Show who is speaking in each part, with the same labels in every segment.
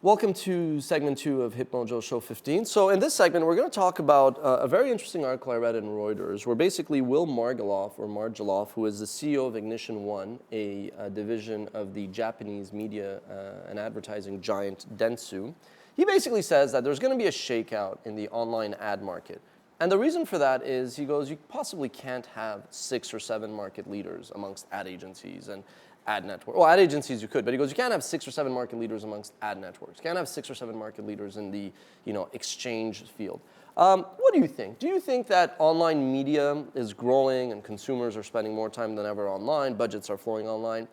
Speaker 1: Welcome to segment 2 of HipMojo Show 15. So in this segment, we're going to talk about a very interesting article I read in Reuters, where basically Will Margiloff, who is the CEO of Ignition One, a division of the Japanese media and advertising giant Dentsu, he basically says that there's going to be a shakeout in the online ad market. And the reason for that is, he goes, you possibly can't have 6 or 7 market leaders amongst ad agencies and ad networks. Well, ad agencies you could, but he goes, you can't have 6 or 7 market leaders amongst ad networks. You can't have 6 or 7 market leaders in the exchange field. What do you think? Do you think that online media is growing and consumers are spending more time than ever online, budgets are flowing online?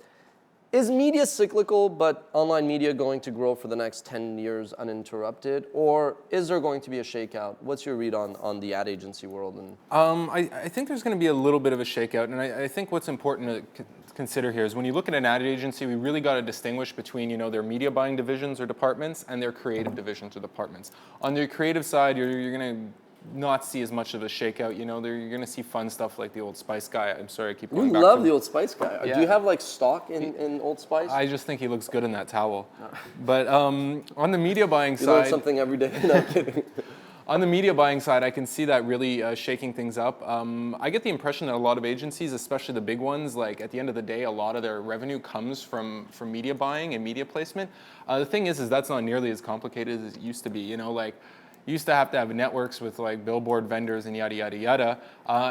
Speaker 1: Is media cyclical, but online media going to grow for the next 10 years uninterrupted? Or is there going to be a shakeout? What's your read on the ad agency world?
Speaker 2: I think there's going to be a little bit of a shakeout. And I think what's important to consider here is when you look at an ad agency, we really got to distinguish between their media buying divisions or departments and their creative divisions or departments. On the creative side, you're going to not see as much of a shakeout. You're going to see fun stuff like the Old Spice guy. I'm sorry, I keep going back to him.
Speaker 1: You love the Old Spice guy. Yeah. Do you have stock in Old Spice?
Speaker 2: I just think he looks good in that towel. But on the media buying side,
Speaker 1: you learn something every day. No, I'm kidding.
Speaker 2: On the media buying side, I can see that really shaking things up. I get the impression that a lot of agencies, especially the big ones, at the end of the day, a lot of their revenue comes from media buying and media placement. The thing is that's not nearly as complicated as it used to be. You used to have networks with billboard vendors and yada, yada, yada.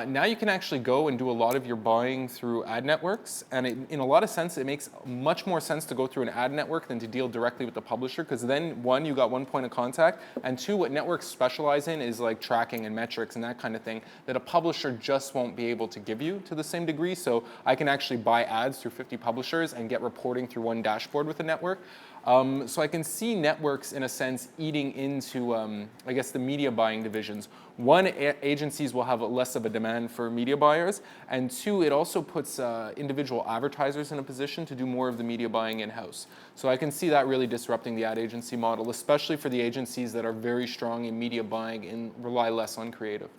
Speaker 2: Now you can actually go and do a lot of your buying through ad networks. And in a lot of sense, it makes much more sense to go through an ad network than to deal directly with the publisher. Because then, one, you got one point of contact. And two, what networks specialize in is tracking and metrics and that kind of thing that a publisher just won't be able to give you to the same degree. So I can actually buy ads through 50 publishers and get reporting through one dashboard with a network. So I can see networks, in a sense, eating into, I guess, the media buying divisions. One, agencies will have less of a demand for media buyers, and two, it also puts individual advertisers in a position to do more of the media buying in-house. So I can see that really disrupting the ad agency model, especially for the agencies that are very strong in media buying and rely less on creative.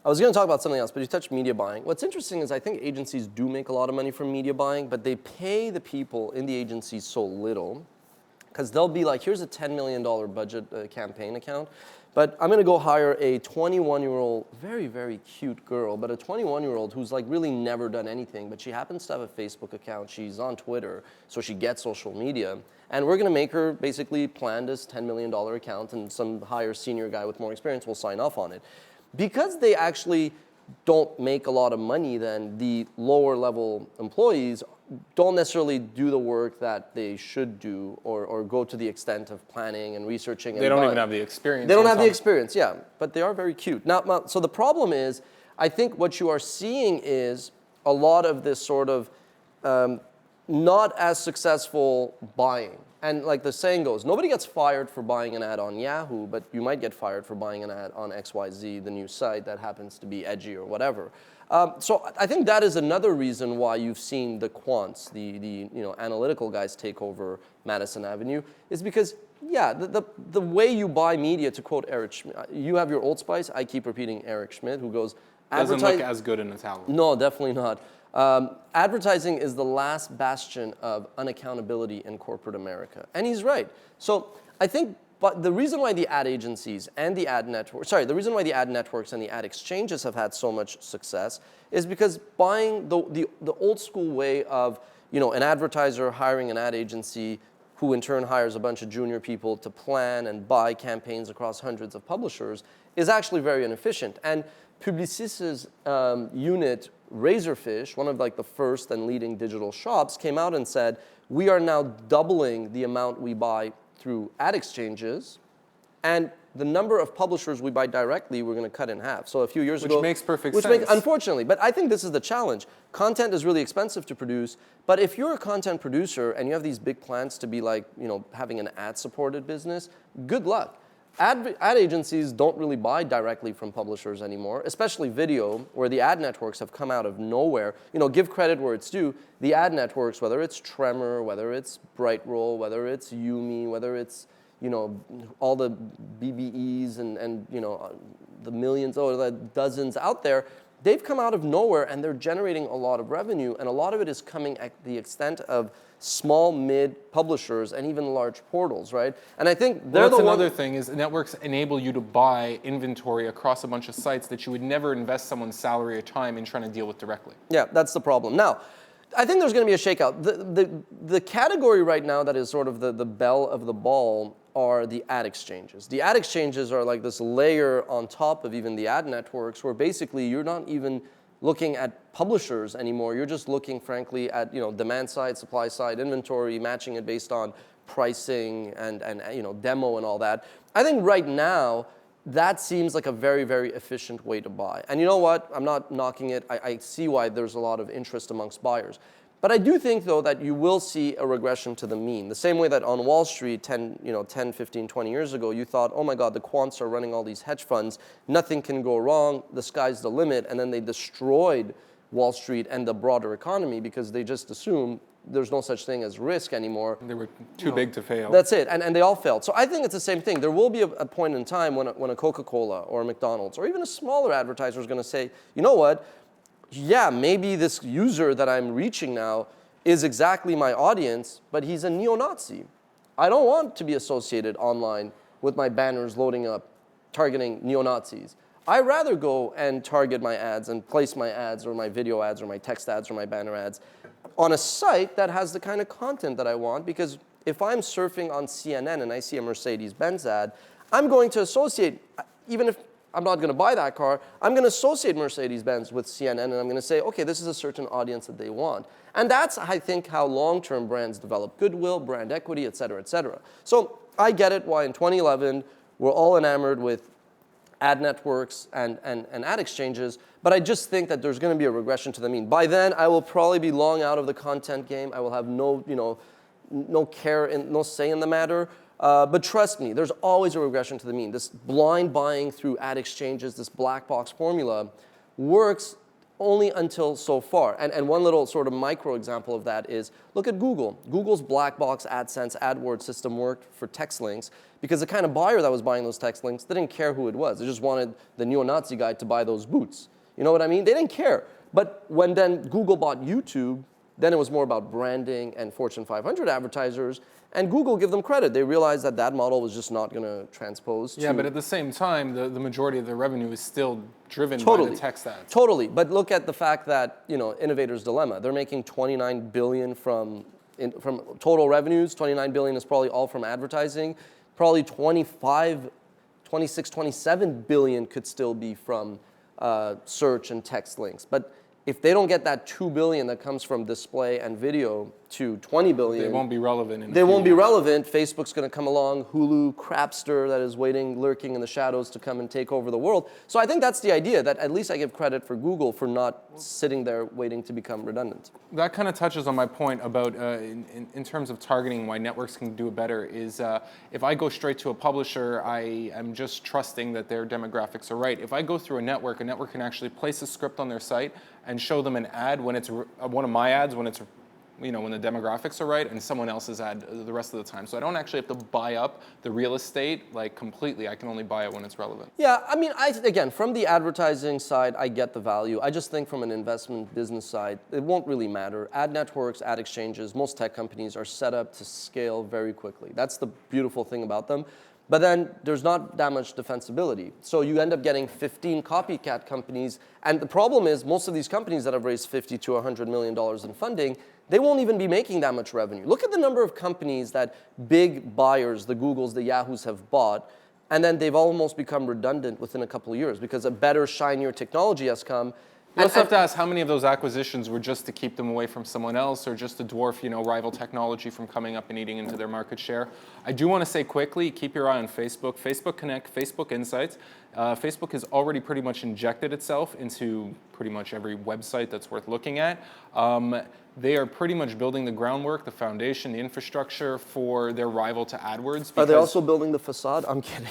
Speaker 1: I was going to talk about something else, but you touched media buying. What's interesting is I think agencies do make a lot of money from media buying, but they pay the people in the agencies so little, because they'll be like, here's a $10 million budget campaign account, but I'm going to go hire a 21-year-old, very, very cute girl, but a 21-year-old who's really never done anything, but she happens to have a Facebook account, she's on Twitter, so she gets social media, and we're going to make her basically plan this $10 million account, and some higher senior guy with more experience will sign off on it. Because they actually don't make a lot of money, then the lower level employees don't necessarily do the work that they should do or go to the extent of planning and researching.
Speaker 2: They don't even have the experience.
Speaker 1: They don't have the experience, yeah, but they are very cute. Now, so the problem is, I think what you are seeing is a lot of this sort of not as successful buying. And like the saying goes, nobody gets fired for buying an ad on Yahoo, but you might get fired for buying an ad on XYZ, the new site that happens to be edgy or whatever. So I think that is another reason why you've seen the quants, the analytical guys take over Madison Avenue, is because, yeah, the way you buy media, to quote Eric Schmidt, you have your Old Spice, I keep repeating Eric Schmidt, who goes,
Speaker 2: doesn't look as good in a towel.
Speaker 1: No, definitely not. Advertising is the last bastion of unaccountability in corporate America. And he's right. So I think but the reason why the ad agencies and the ad networks, the reason why the ad networks and the ad exchanges have had so much success is because buying the old school way of an advertiser hiring an ad agency who in turn hires a bunch of junior people to plan and buy campaigns across hundreds of publishers is actually very inefficient. And Publicis' unit, Razorfish, one of the first and leading digital shops, came out and said, we are now doubling the amount we buy through ad exchanges, and the number of publishers we buy directly, we're going to cut in half. So a few years ago...
Speaker 2: Which makes perfect sense.
Speaker 1: Unfortunately, but I think this is the challenge. Content is really expensive to produce, but if you're a content producer and you have these big plans to be having an ad-supported business, good luck. Ad agencies don't really buy directly from publishers anymore, especially video, where the ad networks have come out of nowhere. Give credit where it's due. The ad networks, whether it's Tremor, whether it's Brightroll, whether it's Yumi, whether it's all the BBEs and the millions or the dozens out there, they've come out of nowhere and they're generating a lot of revenue, and a lot of it is coming at the extent of small, mid publishers and even large portals, right? And I think they're
Speaker 2: That's
Speaker 1: the
Speaker 2: another thing is networks enable you to buy inventory across a bunch of sites that you would never invest someone's salary or time in trying to deal with directly.
Speaker 1: Yeah, that's the problem. Now, I think there's going to be a shakeout. The category right now that is sort of the belle of the ball are the ad exchanges. The ad exchanges are like this layer on top of even the ad networks where basically you're not even looking at publishers anymore. You're just looking, frankly, at demand side, supply side inventory, matching it based on pricing and demo and all that. I think right now that seems like a very, very efficient way to buy. And you know what? I'm not knocking it. I see why there's a lot of interest amongst buyers. But I do think, though, that you will see a regression to the mean. The same way that on Wall Street 10, 15, 20 years ago, you thought, oh my God, the quants are running all these hedge funds. Nothing can go wrong. The sky's the limit. And then they destroyed Wall Street and the broader economy because they just assumed there's no such thing as risk anymore.
Speaker 2: They were too big to fail.
Speaker 1: That's it, and they all failed. So I think it's the same thing. There will be a point in time when a Coca-Cola or a McDonald's or even a smaller advertiser is going to say, you know what, yeah, maybe this user that I'm reaching now is exactly my audience, but he's a neo-Nazi. I don't want to be associated online with my banners loading up, targeting neo-Nazis. I'd rather go and target my ads and place my ads or my video ads or my text ads or my banner ads on a site that has the kind of content that I want, because if I'm surfing on CNN and I see a Mercedes-Benz ad, I'm going to associate, even if I'm not going to buy that car, I'm going to associate Mercedes-Benz with CNN, and I'm going to say, okay, this is a certain audience that they want. And that's, I think, how long-term brands develop goodwill, brand equity, et cetera, et cetera. So I get it why in 2011 we're all enamored with ad networks and ad exchanges, but I just think that there's going to be a regression to the mean. By then, I will probably be long out of the content game. I will have no say in the matter. But trust me, there's always a regression to the mean. This blind buying through ad exchanges, this black box formula, works only until so far. And one little sort of micro example of that is, look at Google. Google's black box AdSense AdWords system worked for text links because the kind of buyer that was buying those text links, they didn't care who it was. They just wanted the neo-Nazi guy to buy those boots. You know what I mean? They didn't care. But when then Google bought YouTube, then it was more about branding and Fortune 500 advertisers. And Google, give them credit. They realized that that model was just not going to transpose to...
Speaker 2: Yeah, but at the same time, the majority of the revenue is still driven by the text ads.
Speaker 1: Totally. But look at the fact that, Innovator's Dilemma. They're making $29 billion from total revenues. $29 billion is probably all from advertising. Probably 26, 27 billion could still be from search and text links. But if they don't get that $2 billion that comes from display and video to $20 billion,
Speaker 2: they won't be relevant.
Speaker 1: They won't be relevant. Facebook's going to come along, Hulu, Crapster that is lurking in the shadows to come and take over the world. So I think that's the idea, that at least I give credit for Google for not sitting there waiting to become redundant.
Speaker 2: That kind of touches on my point about, in terms of targeting, why networks can do it better, is if I go straight to a publisher, I am just trusting that their demographics are right. If I go through a network can actually place a script on their site and show them an ad when it's one of my ads, when it's when the demographics are right, and someone else's ad the rest of the time. So I don't actually have to buy up the real estate completely. I can only buy it when it's relevant.
Speaker 1: Yeah, I mean, again, from the advertising side, I get the value. I just think from an investment business side, it won't really matter. Ad networks, ad exchanges, most tech companies are set up to scale very quickly. That's the beautiful thing about them. But then there's not that much defensibility. So you end up getting 15 copycat companies. And the problem is most of these companies that have raised $50 to $100 million in funding, they won't even be making that much revenue. Look at the number of companies that big buyers, the Googles, the Yahoos have bought, and then they've almost become redundant within a couple of years because a better, shinier technology has come.
Speaker 2: You also have to ask how many of those acquisitions were just to keep them away from someone else or just to dwarf, rival technology from coming up and eating into their market share. I do want to say quickly, keep your eye on Facebook, Facebook Connect, Facebook Insights. Facebook has already pretty much injected itself into pretty much every website that's worth looking at. They are pretty much building the groundwork, the foundation, the infrastructure for their rival to AdWords.
Speaker 1: Are they also building the facade? I'm kidding.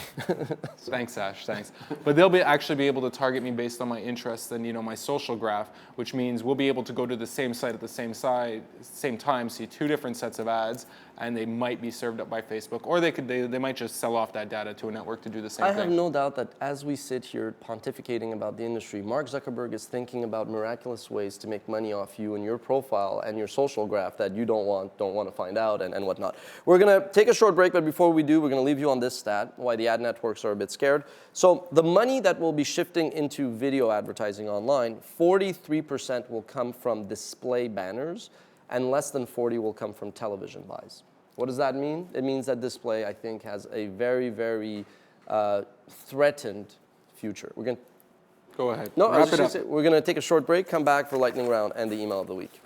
Speaker 2: Thanks, Ash, thanks. But they'll actually be able to target me based on my interests and my social graph, which means we'll be able to go to the same site at the same time, see two different sets of ads, and they might be served up by Facebook, or they might just sell off that data to a network to do the same thing.
Speaker 1: I have no doubt that as we sit here pontificating about the industry, Mark Zuckerberg is thinking about miraculous ways to make money off you and your profile and your social graph that you don't want to find out and whatnot. We're going to take a short break, but before we do, we're going to leave you on this stat, why the ad networks are a bit scared. So the money that will be shifting into video advertising online, 43% will come from display banners, and less than 40 will come from television buys. What does that mean? It means that display, I think, has a very, very threatened future. We're going to
Speaker 2: Go ahead.
Speaker 1: No,
Speaker 2: Wrap it up.
Speaker 1: we're going to take a short break, come back for lightning round and the email of the week.